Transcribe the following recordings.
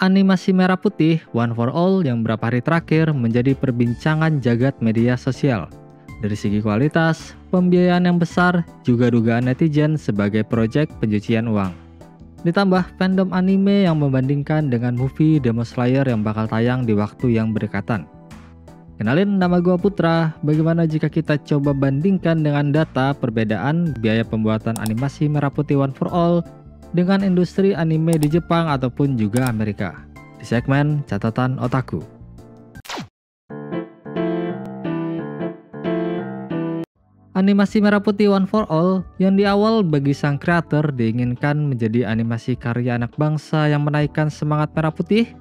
Animasi merah putih One for All yang beberapa hari terakhir menjadi perbincangan jagat media sosial. Dari segi kualitas, pembiayaan yang besar, juga dugaan netizen sebagai proyek pencucian uang. Ditambah fandom anime yang membandingkan dengan movie Demon Slayer yang bakal tayang di waktu yang berdekatan. Kenalin, nama gua Putra. Bagaimana jika kita coba bandingkan dengan data perbedaan biaya pembuatan animasi merah putih One for All dengan industri anime di Jepang ataupun juga Amerika, di segmen Catatan Otaku. Animasi merah putih One for All yang di awal bagi sang kreator diinginkan menjadi animasi karya anak bangsa yang menaikkan semangat merah putih,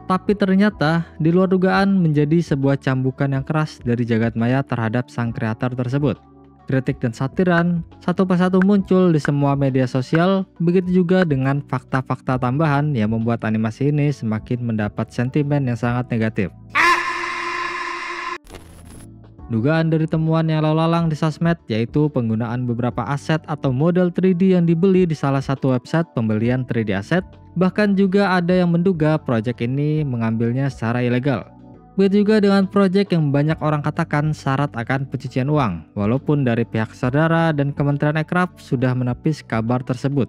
tapi ternyata di luar dugaan menjadi sebuah cambukan yang keras dari jagat maya terhadap sang kreator tersebut. Kritik dan satiran satu persatu muncul di semua media sosial, begitu juga dengan fakta-fakta tambahan yang membuat animasi ini semakin mendapat sentimen yang sangat negatif. Dugaan dari temuan yang lalu lalang di sosmed yaitu penggunaan beberapa aset atau model 3D yang dibeli di salah satu website pembelian 3D aset, bahkan juga ada yang menduga proyek ini mengambilnya secara ilegal. Begitu juga dengan proyek yang banyak orang katakan syarat akan pencucian uang, walaupun dari pihak saudara dan Kementerian Ekraf sudah menepis kabar tersebut.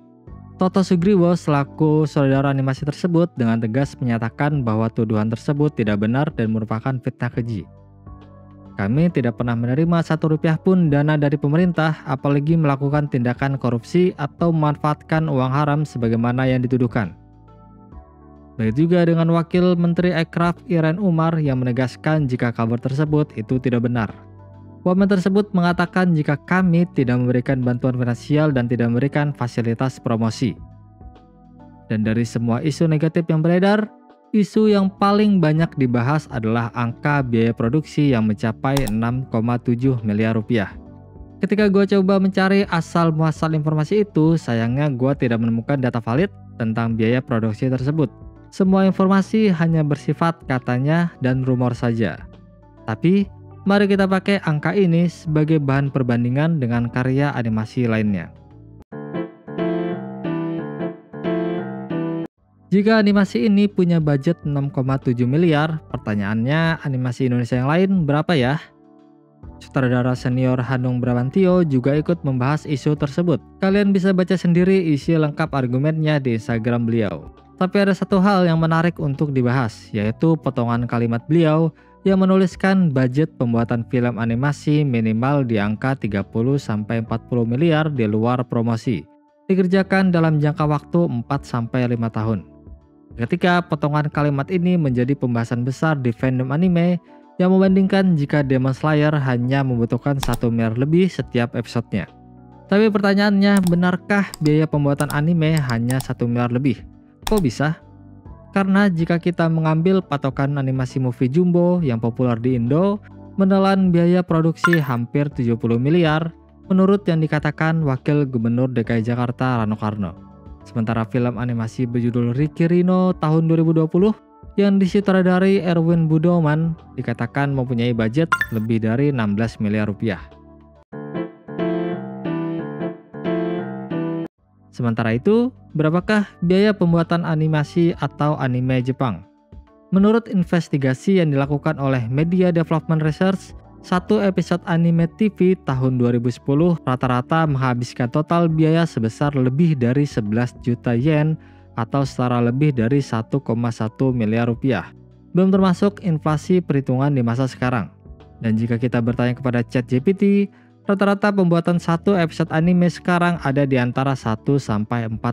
Toto Sugriwo selaku saudara animasi tersebut dengan tegas menyatakan bahwa tuduhan tersebut tidak benar dan merupakan fitnah keji. Kami tidak pernah menerima Rp1 pun dana dari pemerintah, apalagi melakukan tindakan korupsi atau memanfaatkan uang haram sebagaimana yang dituduhkan. Begitu juga dengan Wakil Menteri Ekraf Iren Umar yang menegaskan jika kabar tersebut itu tidak benar. Wamen tersebut mengatakan jika kami tidak memberikan bantuan finansial dan tidak memberikan fasilitas promosi. Dan dari semua isu negatif yang beredar, isu yang paling banyak dibahas adalah angka biaya produksi yang mencapai 6,7 miliar rupiah. Ketika gue coba mencari asal muasal informasi itu, sayangnya gue tidak menemukan data valid tentang biaya produksi tersebut. Semua informasi hanya bersifat katanya dan rumor saja. Tapi, mari kita pakai angka ini sebagai bahan perbandingan dengan karya animasi lainnya. Jika animasi ini punya budget 6,7 miliar, pertanyaannya animasi Indonesia yang lain berapa ya? Sutradara senior Hanung Bramantyo juga ikut membahas isu tersebut. Kalian bisa baca sendiri isi lengkap argumennya di Instagram beliau. Tapi ada satu hal yang menarik untuk dibahas, yaitu potongan kalimat beliau yang menuliskan budget pembuatan film animasi minimal di angka 30-40 miliar di luar promosi, dikerjakan dalam jangka waktu 4-5 tahun. Ketika potongan kalimat ini menjadi pembahasan besar di fandom anime yang membandingkan jika Demon Slayer hanya membutuhkan 1 miliar lebih setiap episodenya. Tapi pertanyaannya, benarkah biaya pembuatan anime hanya 1 miliar lebih? Kok bisa? Karena jika kita mengambil patokan animasi movie Jumbo yang populer di Indo, menelan biaya produksi hampir 70 miliar menurut yang dikatakan Wakil Gubernur DKI Jakarta Rano Karno. Sementara film animasi berjudul Ricky Rino tahun 2020 yang disutradari Erwin Budoman dikatakan mempunyai budget lebih dari 16 miliar rupiah. Sementara itu, berapakah biaya pembuatan animasi atau anime Jepang? Menurut investigasi yang dilakukan oleh Media Development Research, satu episode anime TV tahun 2010 rata-rata menghabiskan total biaya sebesar lebih dari 11 juta yen atau setara lebih dari 1,1 miliar rupiah. Belum termasuk inflasi perhitungan di masa sekarang. Dan jika kita bertanya kepada ChatGPT, rata-rata pembuatan satu episode anime sekarang ada di antara 1-4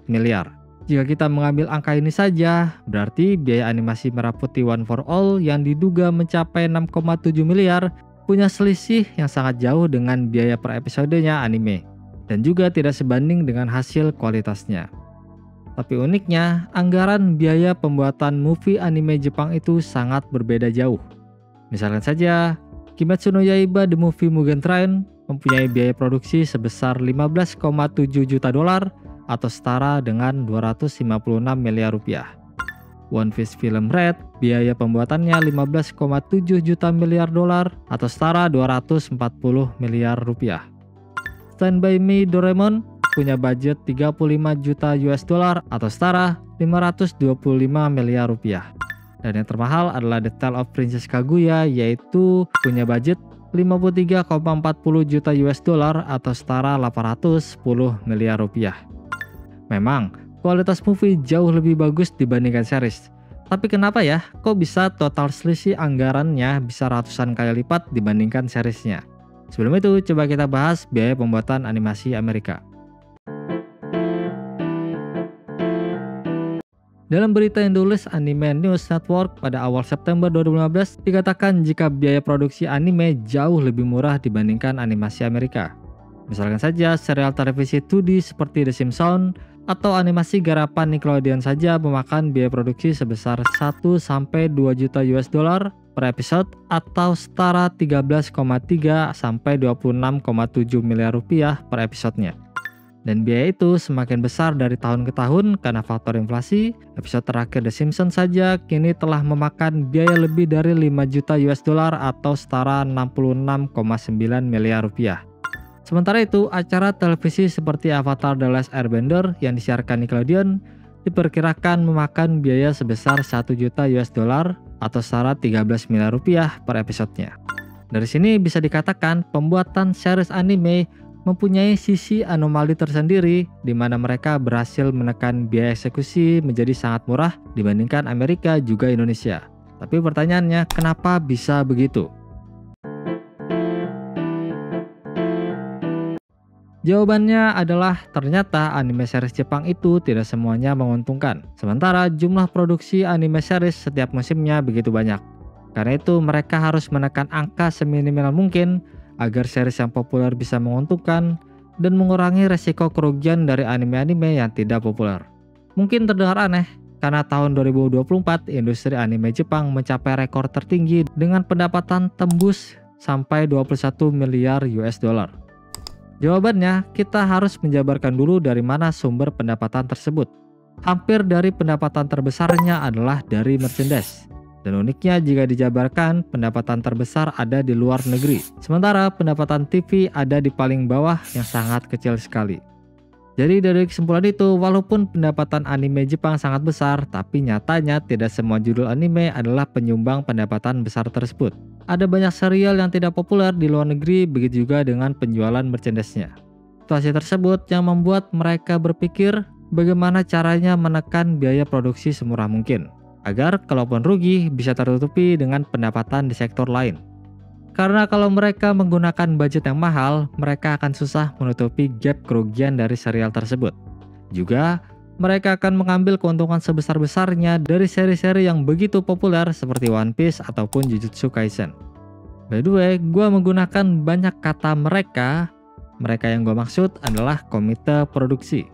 miliar. Jika kita mengambil angka ini saja, berarti biaya animasi merah putih One for All yang diduga mencapai 6,7 miliar punya selisih yang sangat jauh dengan biaya per episodenya anime, dan juga tidak sebanding dengan hasil kualitasnya. Tapi uniknya, anggaran biaya pembuatan movie anime Jepang itu sangat berbeda jauh. Misalkan saja, Kimetsu no Yaiba The Movie Mugen Train mempunyai biaya produksi sebesar 15,7 juta dolar atau setara dengan 256 miliar rupiah. One Piece Film Red, biaya pembuatannya 15,7 juta miliar dolar atau setara 240 miliar rupiah. Stand By Me Doraemon punya budget 35 juta US dollar atau setara 525 miliar rupiah. Dan yang termahal adalah The Tale of Princess Kaguya, yaitu punya budget 53,40 juta US dollar atau setara 810 miliar rupiah. Memang, kualitas movie jauh lebih bagus dibandingkan series. Tapi kenapa ya, kok bisa total selisih anggarannya bisa ratusan kali lipat dibandingkan seriesnya? Sebelum itu, coba kita bahas biaya pembuatan animasi Amerika. Dalam berita yang ditulis Anime News Network pada awal September 2015, dikatakan jika biaya produksi anime jauh lebih murah dibandingkan animasi Amerika. Misalkan saja serial televisi 2D seperti The Simpsons atau animasi garapan Nickelodeon saja memakan biaya produksi sebesar 1-2 juta US dollar per episode atau setara 13,3 sampai 26,7 miliar rupiah per episodenya. Dan biaya itu semakin besar dari tahun ke tahun karena faktor inflasi. Episode terakhir The Simpsons saja kini telah memakan biaya lebih dari 5 juta US dollar atau setara 66,9 miliar rupiah. Sementara itu, acara televisi seperti Avatar The Last Airbender yang disiarkan Nickelodeon diperkirakan memakan biaya sebesar 1 juta US dollar atau setara 13 miliar rupiah per episodenya. Dari sini bisa dikatakan pembuatan series anime mempunyai sisi anomali tersendiri di mana mereka berhasil menekan biaya eksekusi menjadi sangat murah dibandingkan Amerika juga Indonesia. Tapi pertanyaannya, kenapa bisa begitu? Jawabannya adalah ternyata anime series Jepang itu tidak semuanya menguntungkan. Sementara jumlah produksi anime series setiap musimnya begitu banyak. Karena itu mereka harus menekan angka seminimal mungkin agar series yang populer bisa menguntungkan dan mengurangi resiko kerugian dari anime-anime yang tidak populer. Mungkin terdengar aneh, karena tahun 2024 industri anime Jepang mencapai rekor tertinggi dengan pendapatan tembus sampai 21 miliar US dollar. Jawabannya, kita harus menjabarkan dulu dari mana sumber pendapatan tersebut. Hampir dari pendapatan terbesarnya adalah dari merchandise. Dan uniknya jika dijabarkan, pendapatan terbesar ada di luar negeri. Sementara pendapatan TV ada di paling bawah yang sangat kecil sekali. Jadi dari kesimpulan itu, walaupun pendapatan anime Jepang sangat besar, tapi nyatanya tidak semua judul anime adalah penyumbang pendapatan besar tersebut. Ada banyak serial yang tidak populer di luar negeri, begitu juga dengan penjualan merchandise-nya. Situasi tersebut yang membuat mereka berpikir bagaimana caranya menekan biaya produksi semurah mungkin, agar kalaupun rugi bisa tertutupi dengan pendapatan di sektor lain. Karena kalau mereka menggunakan budget yang mahal, mereka akan susah menutupi gap kerugian dari serial tersebut. Juga, mereka akan mengambil keuntungan sebesar-besarnya dari seri-seri yang begitu populer seperti One Piece ataupun Jujutsu Kaisen. By the way, gue menggunakan banyak kata mereka. Mereka yang gue maksud adalah komite produksi.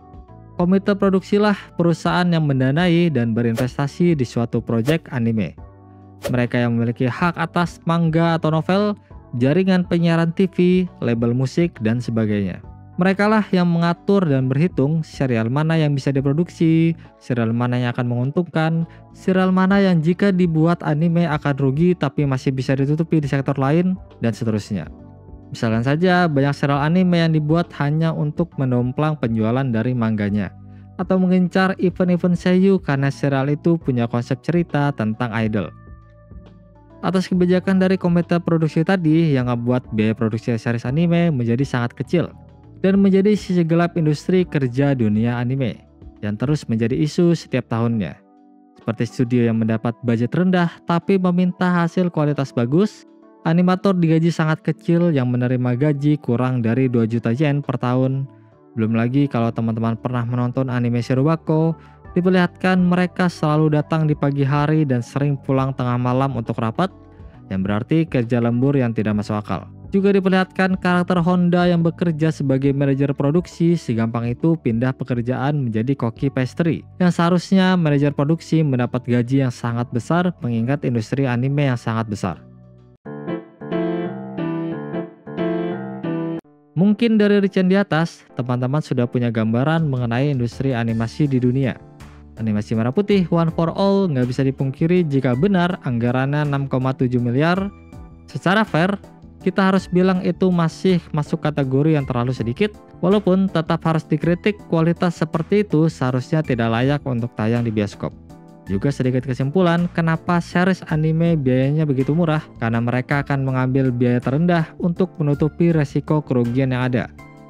Komite produksilah perusahaan yang mendanai dan berinvestasi di suatu proyek anime. Mereka yang memiliki hak atas manga atau novel, jaringan penyiaran TV, label musik, dan sebagainya. Merekalah yang mengatur dan berhitung serial mana yang bisa diproduksi, serial mana yang akan menguntungkan, serial mana yang jika dibuat anime akan rugi tapi masih bisa ditutupi di sektor lain, dan seterusnya. Misalkan saja banyak serial anime yang dibuat hanya untuk mendomplang penjualan dari manganya, atau mengincar event-event seiyu karena serial itu punya konsep cerita tentang idol. Atas kebijakan dari komite produksi tadi yang ngebuat biaya produksi series anime menjadi sangat kecil dan menjadi sisi gelap industri kerja dunia anime yang terus menjadi isu setiap tahunnya. Seperti studio yang mendapat budget rendah tapi meminta hasil kualitas bagus, animator digaji sangat kecil yang menerima gaji kurang dari 2 juta yen per tahun. Belum lagi kalau teman-teman pernah menonton anime Shirobako, diperlihatkan mereka selalu datang di pagi hari dan sering pulang tengah malam untuk rapat, yang berarti kerja lembur yang tidak masuk akal. Juga diperlihatkan karakter Honda yang bekerja sebagai manajer produksi si gampang itu pindah pekerjaan menjadi koki pastry, yang seharusnya manajer produksi mendapat gaji yang sangat besar mengingat industri anime yang sangat besar. Mungkin dari rincian di atas, teman-teman sudah punya gambaran mengenai industri animasi di dunia. Animasi merah putih One for All nggak bisa dipungkiri jika benar anggarannya 6,7 miliar. Secara fair, kita harus bilang itu masih masuk kategori yang terlalu sedikit. Walaupun tetap harus dikritik, kualitas seperti itu seharusnya tidak layak untuk tayang di bioskop. Juga sedikit kesimpulan, kenapa series anime biayanya begitu murah? Karena mereka akan mengambil biaya terendah untuk menutupi resiko kerugian yang ada.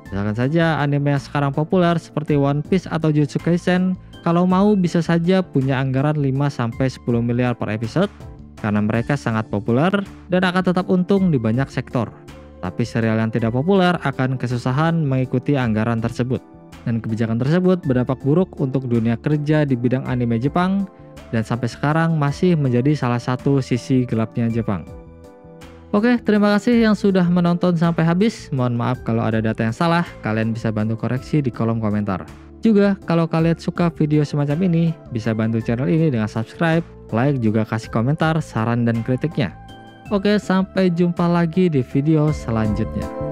Misalkan saja anime yang sekarang populer seperti One Piece atau Jujutsu Kaisen, kalau mau bisa saja punya anggaran 5-10 miliar per episode, karena mereka sangat populer dan akan tetap untung di banyak sektor. Tapi serial yang tidak populer akan kesusahan mengikuti anggaran tersebut. Dan kebijakan tersebut berdampak buruk untuk dunia kerja di bidang anime Jepang, dan sampai sekarang masih menjadi salah satu sisi gelapnya Jepang. Oke, terima kasih yang sudah menonton sampai habis. Mohon maaf kalau ada data yang salah, kalian bisa bantu koreksi di kolom komentar. Juga, kalau kalian suka video semacam ini, bisa bantu channel ini dengan subscribe, like, juga kasih komentar, saran, dan kritiknya. Oke, sampai jumpa lagi di video selanjutnya.